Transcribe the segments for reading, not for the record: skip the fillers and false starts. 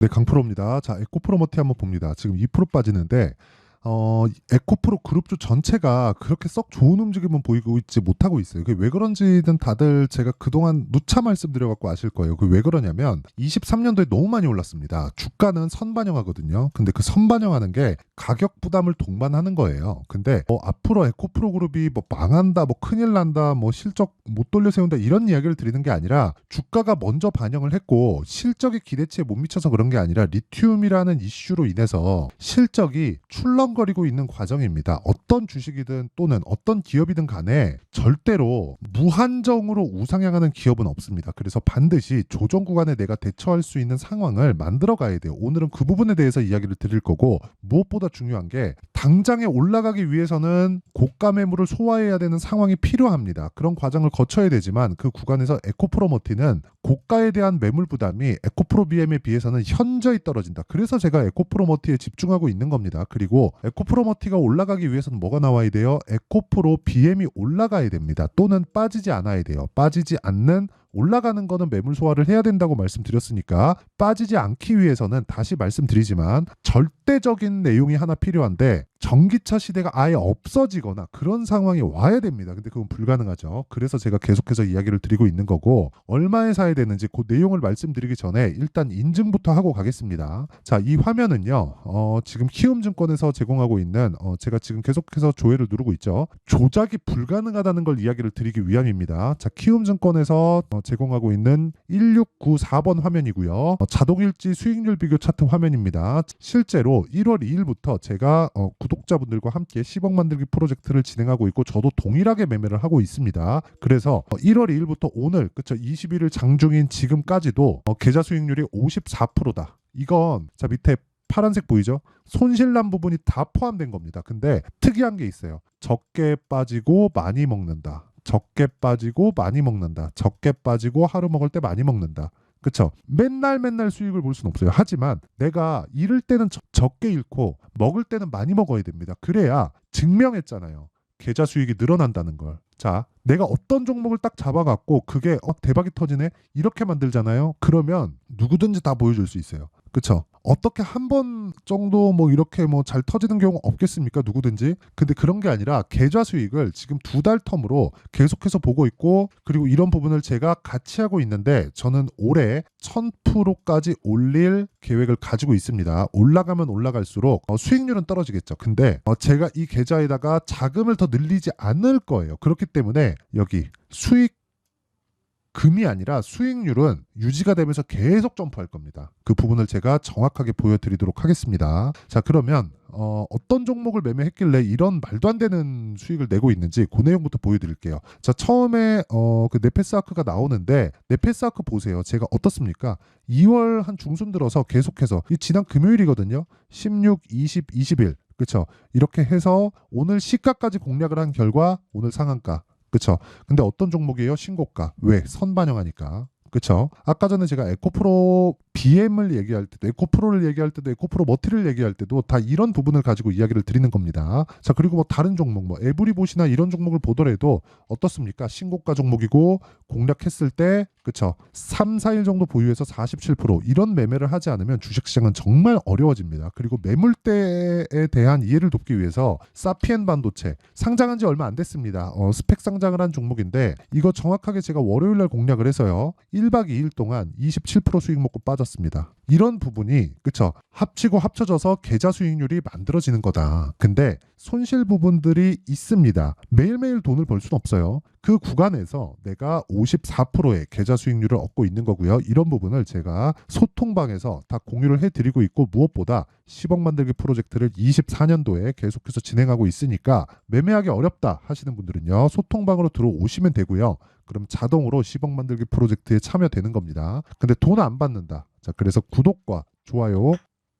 네, 강프로입니다. 자, 에코프로머티 한번 봅니다. 지금 2% 빠지는데 에코프로 그룹주 전체가 그렇게 썩 좋은 움직임은 보이고 있지 못하고 있어요. 그게 왜 그런지는 다들 제가 그동안 누차 말씀드려갖고 아실 거예요. 그게 왜 그러냐면 23년도에 너무 많이 올랐습니다. 주가는 선반영하거든요. 근데 그 선반영하는 게 가격 부담을 동반하는 거예요. 근데 앞으로 에코프로 그룹이 뭐 망한다, 뭐 큰일 난다, 뭐 실적 못 돌려 세운다 이런 이야기를 드리는 게 아니라 주가가 먼저 반영을 했고 실적이 기대치에 못 미쳐서 그런 게 아니라 리튬이라는 이슈로 인해서 실적이 출렁거리고 있는 과정입니다. 어떤 주식이든 또는 어떤 기업이든 간에 절대로 무한정으로 우상향하는 기업은 없습니다. 그래서 반드시 조정 구간에 내가 대처할 수 있는 상황을 만들어 가야 돼요. 오늘은 그 부분에 대해서 이야기를 드릴 거고, 무엇보다 중요한 게 당장에 올라가기 위해서는 고가 매물을 소화해야 되는 상황이 필요합니다. 그런 과정을 거쳐야 되지만 그 구간에서 에코프로머티는 고가에 대한 매물 부담이 에코프로 BM에 비해서는 현저히 떨어진다. 그래서 제가 에코프로머티에 집중하고 있는 겁니다. 그리고 에코프로머티가 올라가기 위해서는 뭐가 나와야 돼요? 에코프로 BM이 올라가야 됩니다. 또는 빠지지 않아야 돼요. 빠지지 않는, 올라가는 거는 매물 소화를 해야 된다고 말씀드렸으니까 빠지지 않기 위해서는 다시 말씀드리지만 절대적인 내용이 하나 필요한데, 전기차 시대가 아예 없어지거나 그런 상황이 와야 됩니다. 근데 그건 불가능하죠. 그래서 제가 계속해서 이야기를 드리고 있는 거고, 얼마에 사야 되는지 그 내용을 말씀드리기 전에 일단 인증부터 하고 가겠습니다. 자, 이 화면은요, 지금 키움증권에서 제공하고 있는, 제가 지금 계속해서 조회를 누르고 있죠. 조작이 불가능하다는 걸 이야기를 드리기 위함입니다. 자, 키움증권에서 제공하고 있는 1694번 화면이고요. 자동일지 수익률 비교 차트 화면입니다. 실제로 1월 2일부터 제가 구독자분들과 함께 10억 만들기 프로젝트를 진행하고 있고, 저도 동일하게 매매를 하고 있습니다. 그래서 1월 2일부터 오늘, 그쵸, 21일 장중인 지금까지도 계좌 수익률이 54%다. 이건 자, 밑에 파란색 보이죠? 손실난 부분이 다 포함된 겁니다. 근데 특이한 게 있어요. 적게 빠지고 많이 먹는다. 적게 빠지고 많이 먹는다. 적게 빠지고 하루 먹을 때 많이 먹는다. 그쵸? 맨날 수익을 볼 수는 없어요. 하지만 내가 잃을 때는 적게 잃고 먹을 때는 많이 먹어야 됩니다. 그래야 증명했잖아요. 계좌 수익이 늘어난다는 걸. 자, 내가 어떤 종목을 딱 잡아갖고 그게 대박이 터지네? 이렇게 만들잖아요. 그러면 누구든지 다 보여줄 수 있어요. 그쵸? 어떻게 한 번 정도 뭐 이렇게 뭐 잘 터지는 경우 없겠습니까? 누구든지. 근데 그런 게 아니라 계좌 수익을 지금 2달 텀으로 계속해서 보고 있고, 그리고 이런 부분을 제가 같이 하고 있는데 저는 올해 1000%까지 올릴 계획을 가지고 있습니다. 올라가면 올라갈수록 수익률은 떨어지겠죠. 근데 제가 이 계좌에다가 자금을 더 늘리지 않을 거예요. 그렇기 때문에 여기 수익 금이 아니라 수익률은 유지가 되면서 계속 점프할 겁니다. 그 부분을 제가 정확하게 보여드리도록 하겠습니다. 자, 그러면 어떤 종목을 매매했길래 이런 말도 안 되는 수익을 내고 있는지 그 내용부터 보여드릴게요. 자, 처음에 그 네페스아크가 나오는데, 네페스아크 보세요. 제가 어떻습니까? 2월 한 중순 들어서 계속해서, 이 지난 금요일이거든요. 16, 20, 21, 그쵸? 이렇게 해서 오늘 시가까지 공략을 한 결과 오늘 상한가. 그쵸? 근데 어떤 종목이에요? 신고가. 왜? 선반영하니까. 그쵸? 아까 전에 제가 에코프로 BM을 얘기할 때도, 에코프로를 얘기할 때도, 에코프로 머티를 얘기할 때도 다 이런 부분을 가지고 이야기를 드리는 겁니다. 자, 그리고 뭐 다른 종목, 뭐 에브리봇이나 이런 종목을 보더라도 어떻습니까? 신고가 종목이고 공략했을 때, 그쵸, 3, 4일 정도 보유해서 47% 이런 매매를 하지 않으면 주식시장은 정말 어려워집니다. 그리고 매물대에 대한 이해를 돕기 위해서 사피엔 반도체 상장한 지 얼마 안 됐습니다. 스펙 상장을 한 종목인데, 이거 정확하게 제가 월요일날 공략을 해서요, 1박 2일 동안 27% 수익 먹고 빠졌습니다. 이런 부분이, 그쵸, 합치고 합쳐져서 계좌 수익률이 만들어지는 거다. 근데 손실 부분들이 있습니다. 매일매일 돈을 벌 수는 없어요. 그 구간에서 내가 54%의 계좌 수익률을 얻고 있는 거고요. 이런 부분을 제가 소통방에서 다 공유를 해드리고 있고, 무엇보다 10억 만들기 프로젝트를 24년도에 계속해서 진행하고 있으니까 매매하기 어렵다 하시는 분들은요, 소통방으로 들어오시면 되고요. 그럼 자동으로 10억 만들기 프로젝트에 참여되는 겁니다. 근데 돈 안 받는다. 자, 그래서 구독과 좋아요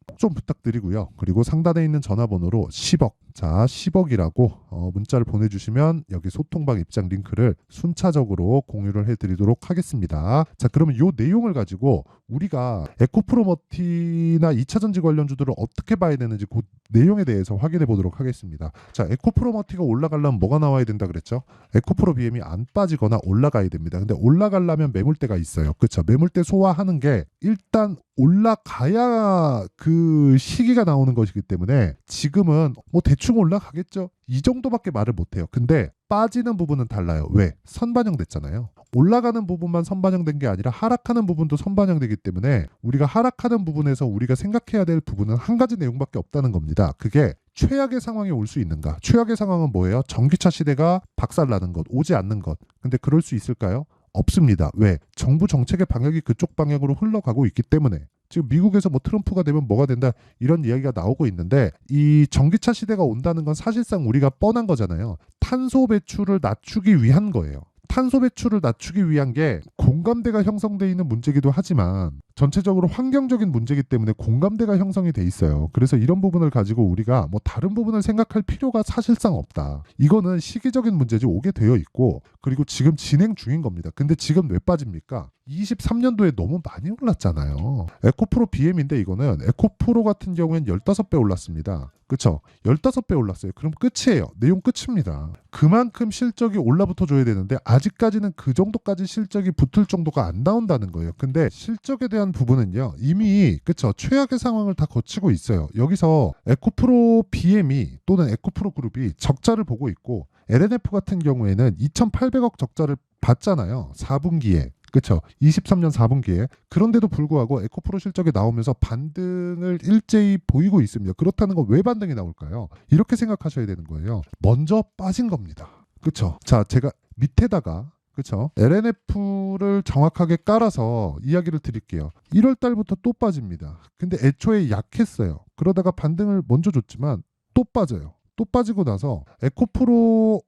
꼭 좀 부탁드리고요. 그리고 상단에 있는 전화번호로 10억 자 10억이라고 문자를 보내주시면 여기 소통방 입장 링크를 순차적으로 공유를 해드리도록 하겠습니다. 자 그러면 이 내용을 가지고 우리가 에코프로머티나 2차전지 관련주들을 어떻게 봐야 되는지 그 내용에 대해서 확인해 보도록 하겠습니다. 자 에코프로머티가 올라가려면 뭐가 나와야 된다 그랬죠? 에코프로 BM이 안 빠지거나 올라가야 됩니다. 근데 올라가려면 매물대가 있어요. 그렇죠? 매물대 소화하는 게 일단 올라가야 그 시기가 나오는 것이기 때문에 지금은 뭐 대충 올라가겠죠. 이 정도밖에 말을 못해요. 근데 빠지는 부분은 달라요. 왜? 선반영됐잖아요. 올라가는 부분만 선반영된 게 아니라 하락하는 부분도 선반영되기 때문에 우리가 하락하는 부분에서 우리가 생각해야 될 부분은 한 가지 내용밖에 없다는 겁니다. 그게 최악의 상황이 올 수 있는가? 최악의 상황은 뭐예요? 전기차 시대가 박살나는 것, 오지 않는 것. 근데 그럴 수 있을까요? 없습니다. 왜? 정부 정책의 방향이 그쪽 방향으로 흘러가고 있기 때문에. 지금 미국에서 뭐 트럼프가 되면 뭐가 된다 이런 이야기가 나오고 있는데 이 전기차 시대가 온다는 건 사실상 우리가 뻔한 거잖아요. 탄소 배출을 낮추기 위한 거예요. 탄소 배출을 낮추기 위한 게 공감대가 형성되어 있는 문제이기도 하지만 전체적으로 환경적인 문제이기 때문에 공감대가 형성이 돼 있어요. 그래서 이런 부분을 가지고 우리가 뭐 다른 부분을 생각할 필요가 사실상 없다. 이거는 시기적인 문제지 오게 되어 있고 그리고 지금 진행 중인 겁니다. 근데 지금 왜 빠집니까? 23년도에 너무 많이 올랐잖아요. 에코프로 BM인데 이거는 에코프로 같은 경우엔 15배 올랐습니다. 그쵸? 15배 올랐어요. 그럼 끝이에요. 내용 끝입니다. 그만큼 실적이 올라붙어 줘야 되는데 아직까지는 그 정도까지 실적이 붙을 정도가 안 나온다는 거예요. 근데 실적에 대한 부분은요. 이미 그쵸? 최악의 상황을 다 거치고 있어요. 여기서 에코프로 BM이 또는 에코프로 그룹이 적자를 보고 있고 LNF 같은 경우에는 2,800억 적자를 봤잖아요. 4분기에. 그렇죠. 23년 4분기에. 그런데도 불구하고 에코프로 실적이 나오면서 반등을 일제히 보이고 있습니다. 그렇다는 건 왜 반등이 나올까요? 이렇게 생각하셔야 되는 거예요. 먼저 빠진 겁니다. 그렇죠. 자, 제가 밑에다가 그렇죠. LNF를 정확하게 깔아서 이야기를 드릴게요. 1월 달부터 또 빠집니다. 근데 애초에 약했어요. 그러다가 반등을 먼저 줬지만 또 빠져요. 또 빠지고 나서 에코프로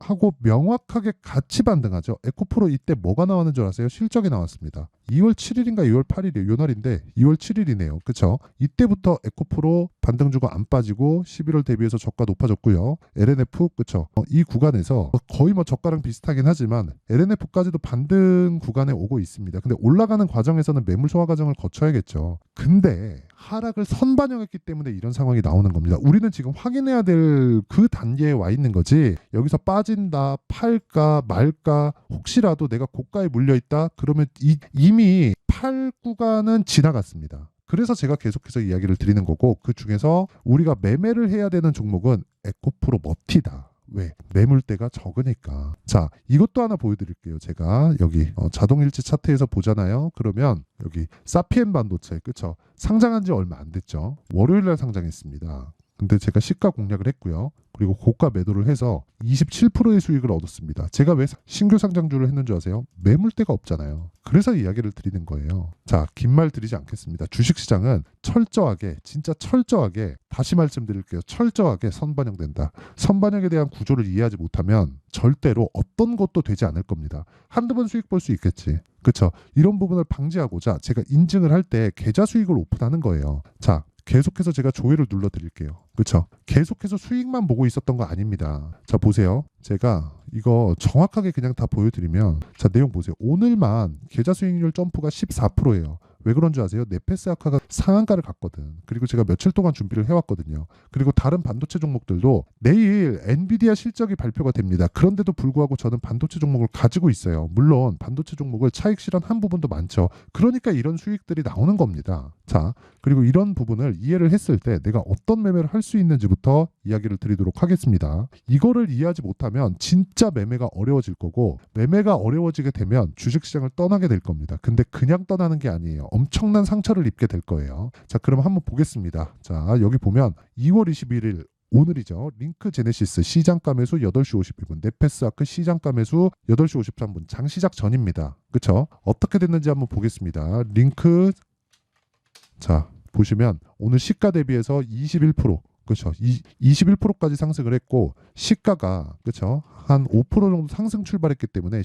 하고 명확하게 같이 반등하죠. 에코프로 이때 뭐가 나왔는 줄 아세요? 실적이 나왔습니다. 2월 7일인가 2월 8일이에요. 요 날인데 2월 7일이네요. 그쵸? 이때부터 에코프로 반등 주고 안 빠지고 11월 대비해서 저가 높아졌고요. LNF 그쵸? 이 구간에서 거의 뭐 저가랑 비슷하긴 하지만 LNF까지도 반등 구간에 오고 있습니다. 근데 올라가는 과정에서는 매물 소화 과정을 거쳐야겠죠. 근데 하락을 선반영했기 때문에 이런 상황이 나오는 겁니다. 우리는 지금 확인해야 될 그 단계에 와 있는 거지 여기서 빠진다, 팔까, 말까 혹시라도 내가 고가에 물려있다 그러면 이미 팔 구간은 지나갔습니다. 그래서 제가 계속해서 이야기를 드리는 거고 그 중에서 우리가 매매를 해야 되는 종목은 에코프로 머티다. 왜? 매물대가 적으니까. 자, 이것도 하나 보여드릴게요. 제가 여기 자동일치 차트에서 보잖아요. 그러면 여기 사피엔 반도체, 그쵸? 상장한 지 얼마 안 됐죠. 월요일날 상장했습니다. 근데 제가 시가 공략을 했고요. 그리고 고가 매도를 해서 27%의 수익을 얻었습니다. 제가 왜 신규 상장주를 했는 줄 아세요? 매물대가 없잖아요. 그래서 이야기를 드리는 거예요. 자, 긴 말 드리지 않겠습니다. 주식시장은 철저하게, 진짜 철저하게, 다시 말씀드릴게요. 철저하게 선반영된다. 선반영에 대한 구조를 이해하지 못하면 절대로 어떤 것도 되지 않을 겁니다. 한두 번 수익 볼 수 있겠지. 그쵸? 이런 부분을 방지하고자 제가 인증을 할 때 계좌 수익을 오픈하는 거예요. 자, 계속해서 제가 조회를 눌러드릴게요. 그렇죠? 계속해서 수익만 보고 있었던 거 아닙니다. 자, 보세요. 제가 이거 정확하게 그냥 다 보여드리면 자, 내용 보세요. 오늘만 계좌 수익률 점프가 14%예요. 왜 그런 줄 아세요? 네페스 아카가 상한가를 갔거든. 그리고 제가 며칠 동안 준비를 해왔거든요. 그리고 다른 반도체 종목들도 내일 엔비디아 실적이 발표가 됩니다. 그런데도 불구하고 저는 반도체 종목을 가지고 있어요. 물론 반도체 종목을 차익 실현한 부분도 많죠. 그러니까 이런 수익들이 나오는 겁니다. 자, 그리고 이런 부분을 이해를 했을 때 내가 어떤 매매를 할 수 있는지부터 이야기를 드리도록 하겠습니다. 이거를 이해하지 못하면 진짜 매매가 어려워질 거고 매매가 어려워지게 되면 주식시장을 떠나게 될 겁니다. 근데 그냥 떠나는 게 아니에요. 엄청난 상처를 입게 될 거예요. 자, 그럼 한번 보겠습니다. 자, 여기 보면 2월 21일 오늘이죠. 링크 제네시스 시장가 매수 8시 51분, 네페스 아크 시장가 매수 8시 53분, 장 시작 전입니다. 그쵸? 어떻게 됐는지 한번 보겠습니다. 링크 자, 보시면 오늘 시가 대비해서 21% 그렇죠. 21%까지 상승을 했고 시가가 그렇죠. 한 5% 정도 상승 출발했기 때문에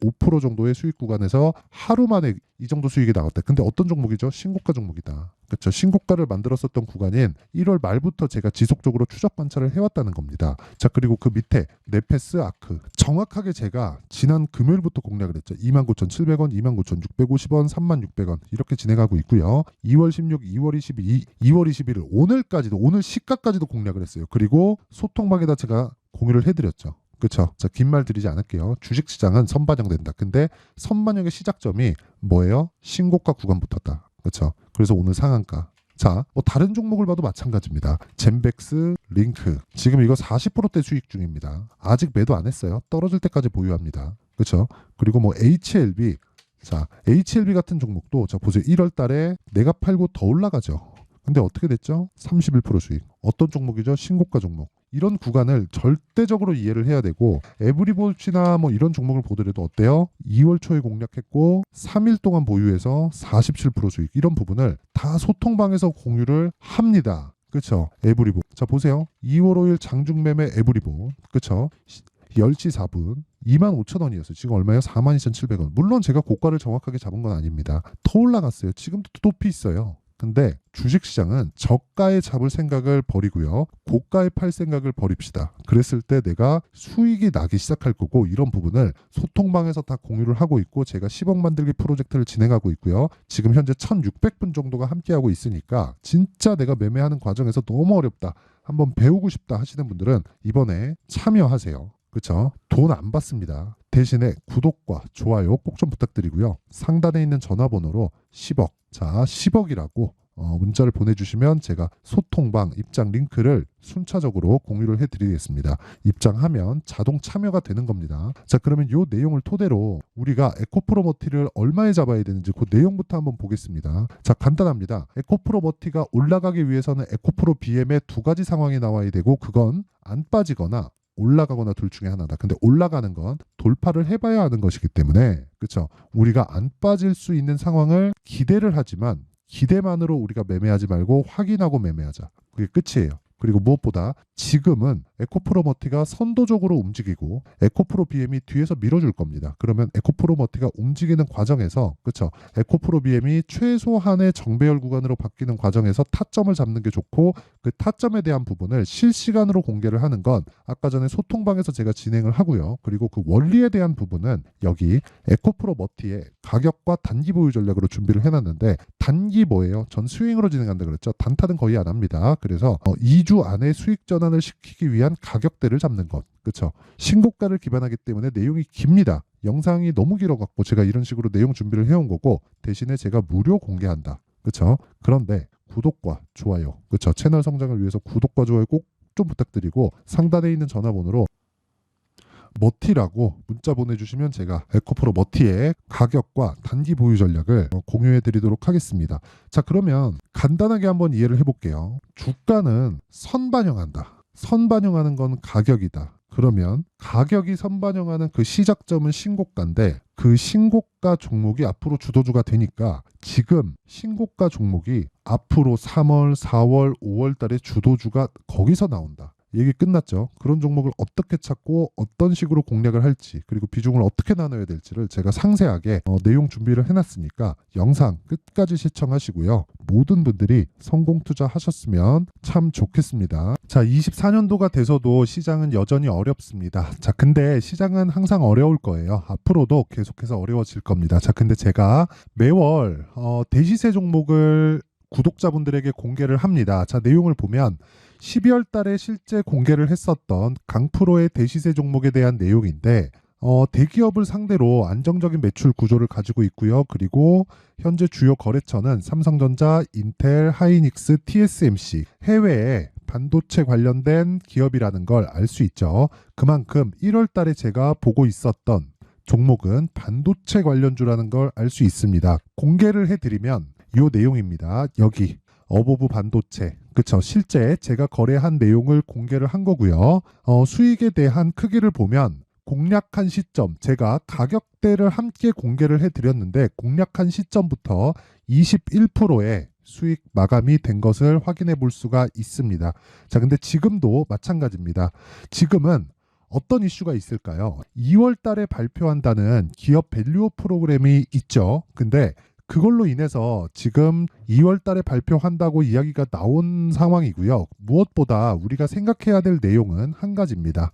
5% 정도의 수익 구간에서 하루 만에 이 정도 수익이 나왔다. 근데 어떤 종목이죠? 신고가 종목이다. 그렇죠. 신고가를 만들었었던 구간인 1월 말부터 제가 지속적으로 추적 관찰을 해왔다는 겁니다. 자, 그리고 그 밑에 네페스 아크 정확하게 제가 지난 금요일부터 공략을 했죠. 29,700원, 29,650원, 36,600원 이렇게 진행하고 있고요. 2월 16, 2월 22, 2월 21일 오늘까지도 오늘 시가까지도 공략을 했어요. 그리고 소통방에다 제가 공유를 해드렸죠. 그렇죠. 자, 긴 말 드리지 않을게요. 주식시장은 선반영된다. 근데 선반영의 시작점이 뭐예요? 신고가 구간부터다. 그렇죠. 그래서 오늘 상한가. 자, 뭐 다른 종목을 봐도 마찬가지입니다. 젠백스, 링크. 지금 이거 40%대 수익 중입니다. 아직 매도 안 했어요. 떨어질 때까지 보유합니다. 그렇죠. 그리고 뭐 HLB. 자, HLB 같은 종목도 자 보세요. 1월 달에 내가 팔고 더 올라가죠. 근데 어떻게 됐죠? 31% 수익. 어떤 종목이죠? 신고가 종목. 이런 구간을 절대적으로 이해를 해야 되고 에브리볼치나 뭐 이런 종목을 보더라도 어때요? 2월 초에 공략했고 3일 동안 보유해서 47% 수익. 이런 부분을 다 소통방에서 공유를 합니다. 그렇죠? 에브리볼. 자 보세요. 2월 5일 장중매매 에브리볼. 그렇죠? 10시 4분 25,000원이었어요. 지금 얼마예요? 42,700원. 물론 제가 고가를 정확하게 잡은 건 아닙니다. 더 올라갔어요. 지금도 높이 있어요. 근데 주식시장은 저가에 잡을 생각을 버리고요. 고가에 팔 생각을 버립시다. 그랬을 때 내가 수익이 나기 시작할 거고 이런 부분을 소통방에서 다 공유를 하고 있고 제가 10억 만들기 프로젝트를 진행하고 있고요. 지금 현재 1,600분 정도가 함께하고 있으니까 진짜 내가 매매하는 과정에서 너무 어렵다. 한번 배우고 싶다 하시는 분들은 이번에 참여하세요. 그렇죠? 돈 안 받습니다. 대신에 구독과 좋아요 꼭 좀 부탁드리고요. 상단에 있는 전화번호로 10억, 자 10억이라고 문자를 보내주시면 제가 소통방 입장 링크를 순차적으로 공유를 해드리겠습니다. 입장하면 자동 참여가 되는 겁니다. 자 그러면 이 내용을 토대로 우리가 에코프로머티를 얼마에 잡아야 되는지 그 내용부터 한번 보겠습니다. 자 간단합니다. 에코프로머티가 올라가기 위해서는 에코프로 BM의 두 가지 상황이 나와야 되고 그건 안 빠지거나 올라가거나 둘 중에 하나다. 근데 올라가는 건 돌파를 해봐야 하는 것이기 때문에 그렇죠. 우리가 안 빠질 수 있는 상황을 기대를 하지만 기대만으로 우리가 매매하지 말고 확인하고 매매하자. 그게 끝이에요. 그리고 무엇보다 지금은 에코프로머티가 선도적으로 움직이고 에코프로 BM이 뒤에서 밀어줄 겁니다. 그러면 에코프로머티가 움직이는 과정에서 그렇죠. 에코프로 BM이 최소한의 정배열 구간으로 바뀌는 과정에서 타점을 잡는 게 좋고 그 타점에 대한 부분을 실시간으로 공개를 하는 건 아까 전에 소통방에서 제가 진행을 하고요. 그리고 그 원리에 대한 부분은 여기 에코프로머티의 가격과 단기 보유 전략으로 준비를 해놨는데 단기 뭐예요? 전 스윙으로 진행한다 그랬죠. 단타는 거의 안 합니다. 그래서 2주 안에 수익 전환을 시키기 위한 가격대를 잡는 것. 그렇죠. 신고가를 기반하기 때문에 내용이 깁니다. 영상이 너무 길어갖고 제가 이런 식으로 내용 준비를 해온 거고 대신에 제가 무료 공개한다. 그렇죠. 그런데 구독과 좋아요. 그렇죠. 채널 성장을 위해서 구독과 좋아요 꼭 좀 부탁드리고 상단에 있는 전화번호로 머티라고 문자 보내주시면 제가 에코프로 머티의 가격과 단기 보유 전략을 공유해 드리도록 하겠습니다. 자 그러면 간단하게 한번 이해를 해볼게요. 주가는 선반영한다. 선반영하는 건 가격이다. 그러면 가격이 선반영하는 그 시작점은 신고가인데 그 신고가 종목이 앞으로 주도주가 되니까 지금 신고가 종목이 앞으로 3월, 4월, 5월 달에 주도주가 거기서 나온다. 얘기 끝났죠. 그런 종목을 어떻게 찾고 어떤 식으로 공략을 할지 그리고 비중을 어떻게 나눠야 될지를 제가 상세하게 내용 준비를 해놨으니까 영상 끝까지 시청하시고요. 모든 분들이 성공 투자하셨으면 참 좋겠습니다. 자 24년도가 돼서도 시장은 여전히 어렵습니다. 자 근데 시장은 항상 어려울 거예요. 앞으로도 계속해서 어려워질 겁니다. 자 근데 제가 매월 대시세 종목을 구독자분들에게 공개를 합니다. 자 내용을 보면 12월 달에 실제 공개를 했었던 강프로의 대시세 종목에 대한 내용인데 대기업을 상대로 안정적인 매출 구조를 가지고 있고요. 그리고 현재 주요 거래처는 삼성전자, 인텔, 하이닉스, TSMC 해외에 반도체 관련된 기업이라는 걸 알 수 있죠. 그만큼 1월 달에 제가 보고 있었던 종목은 반도체 관련주라는 걸 알 수 있습니다. 공개를 해드리면 이 내용입니다. 여기 어보브 반도체 그쵸 실제 제가 거래한 내용을 공개를 한 거고요. 수익에 대한 크기를 보면 공략한 시점 제가 가격대를 함께 공개를 해드렸는데 공략한 시점부터 21%의 수익 마감이 된 것을 확인해 볼 수가 있습니다. 자 근데 지금도 마찬가지입니다. 지금은 어떤 이슈가 있을까요? 2월 달에 발표한다는 기업 밸류업 프로그램이 있죠. 근데 그걸로 인해서 지금 2월 달에 발표한다고 이야기가 나온 상황이고요. 무엇보다 우리가 생각해야 될 내용은 한 가지입니다.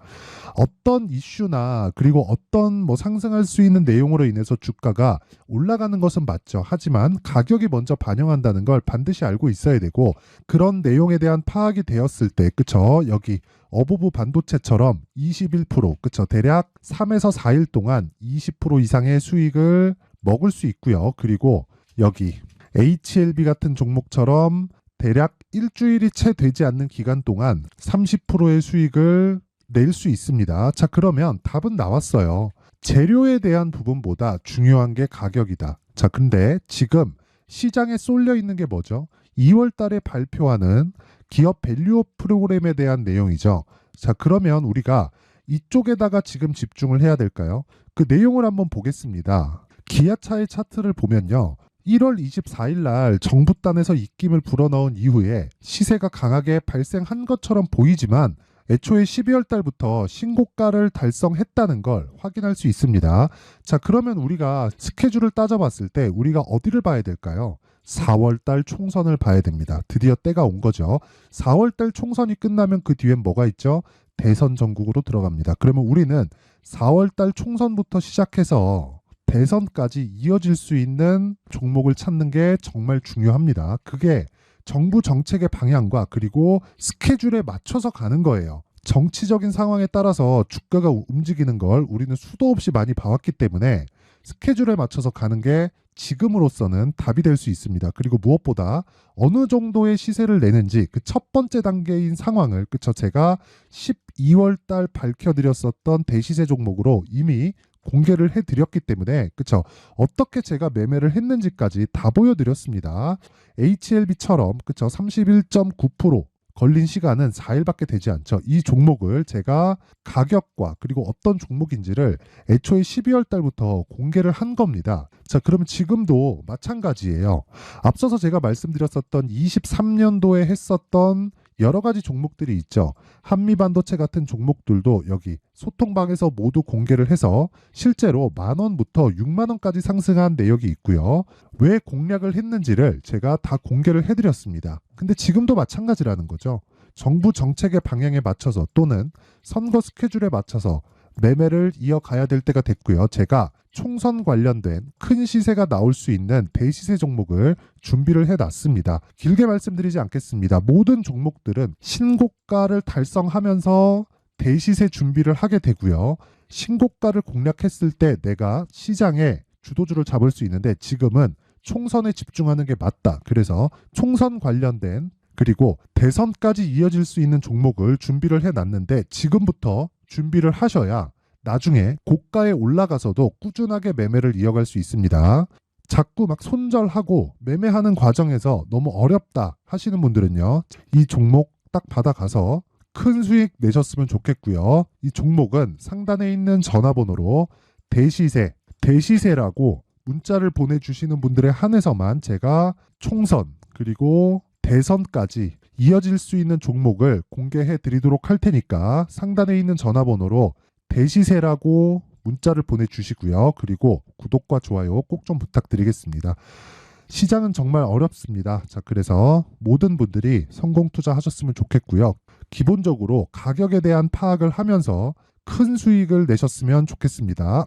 어떤 이슈나 그리고 어떤 상승할 수 있는 내용으로 인해서 주가가 올라가는 것은 맞죠. 하지만 가격이 먼저 반영한다는 걸 반드시 알고 있어야 되고, 그런 내용에 대한 파악이 되었을 때, 그쵸? 여기 어부부 반도체처럼 21%, 그쵸? 대략 3에서 4일 동안 20% 이상의 수익을 먹을 수 있고요. 그리고 여기 HLB 같은 종목처럼 대략 일주일이 채 되지 않는 기간 동안 30%의 수익을 낼 수 있습니다. 자, 그러면 답은 나왔어요. 재료에 대한 부분보다 중요한 게 가격이다. 자, 근데 지금 시장에 쏠려 있는 게 뭐죠? 2월 달에 발표하는 기업 밸류업 프로그램에 대한 내용이죠. 자, 그러면 우리가 이쪽에다가 지금 집중을 해야 될까요? 그 내용을 한번 보겠습니다. 기아차의 차트를 보면요. 1월 24일 날 정부단에서 입김을 불어넣은 이후에 시세가 강하게 발생한 것처럼 보이지만 애초에 12월 달부터 신고가를 달성했다는 걸 확인할 수 있습니다. 자, 그러면 우리가 스케줄을 따져봤을 때 우리가 어디를 봐야 될까요? 4월 달 총선을 봐야 됩니다. 드디어 때가 온 거죠. 4월 달 총선이 끝나면 그 뒤엔 뭐가 있죠? 대선 전국으로 들어갑니다. 그러면 우리는 4월 달 총선부터 시작해서 대선까지 이어질 수 있는 종목을 찾는 게 정말 중요합니다. 그게 정부 정책의 방향과 그리고 스케줄에 맞춰서 가는 거예요. 정치적인 상황에 따라서 주가가 움직이는 걸 우리는 수도 없이 많이 봐왔기 때문에 스케줄에 맞춰서 가는 게 지금으로서는 답이 될 수 있습니다. 그리고 무엇보다 어느 정도의 시세를 내는지 그 첫 번째 단계인 상황을, 그쵸, 제가 12월 달 밝혀드렸었던 대시세 종목으로 이미 공개를 해드렸기 때문에, 그쵸, 어떻게 제가 매매를 했는지까지 다 보여드렸습니다. HLB처럼, 그쵸, 31.9% 걸린 시간은 4일밖에 되지 않죠. 이 종목을 제가 가격과 그리고 어떤 종목인지를 애초에 12월 달부터 공개를 한 겁니다. 자, 그러면 지금도 마찬가지예요. 앞서서 제가 말씀드렸었던 23년도에 했었던 여러 가지 종목들이 있죠. 한미반도체 같은 종목들도 여기 소통방에서 모두 공개를 해서 실제로 10,000원부터 60,000원까지 상승한 내역이 있고요. 왜 공략을 했는지를 제가 다 공개를 해드렸습니다. 근데 지금도 마찬가지라는 거죠. 정부 정책의 방향에 맞춰서 또는 선거 스케줄에 맞춰서 매매를 이어가야 될 때가 됐고요. 제가 총선 관련된 큰 시세가 나올 수 있는 대시세 종목을 준비를 해놨습니다. 길게 말씀드리지 않겠습니다. 모든 종목들은 신고가를 달성하면서 대시세 준비를 하게 되고요. 신고가를 공략했을 때 내가 시장에 주도주를 잡을 수 있는데 지금은 총선에 집중하는 게 맞다. 그래서 총선 관련된 그리고 대선까지 이어질 수 있는 종목을 준비를 해놨는데 지금부터 준비를 하셔야 나중에 고가에 올라가서도 꾸준하게 매매를 이어갈 수 있습니다. 자꾸 막 손절하고 매매하는 과정에서 너무 어렵다 하시는 분들은요, 이 종목 딱 받아가서 큰 수익 내셨으면 좋겠고요. 이 종목은 상단에 있는 전화번호로 대시세라고 문자를 보내주시는 분들에 한해서만 제가 총선 그리고 대선까지 이어질 수 있는 종목을 공개해 드리도록 할 테니까 상단에 있는 전화번호로 대시세라고 문자를 보내주시고요. 그리고 구독과 좋아요 꼭 좀 부탁드리겠습니다. 시장은 정말 어렵습니다. 자, 그래서 모든 분들이 성공 투자하셨으면 좋겠고요. 기본적으로 가격에 대한 파악을 하면서 큰 수익을 내셨으면 좋겠습니다.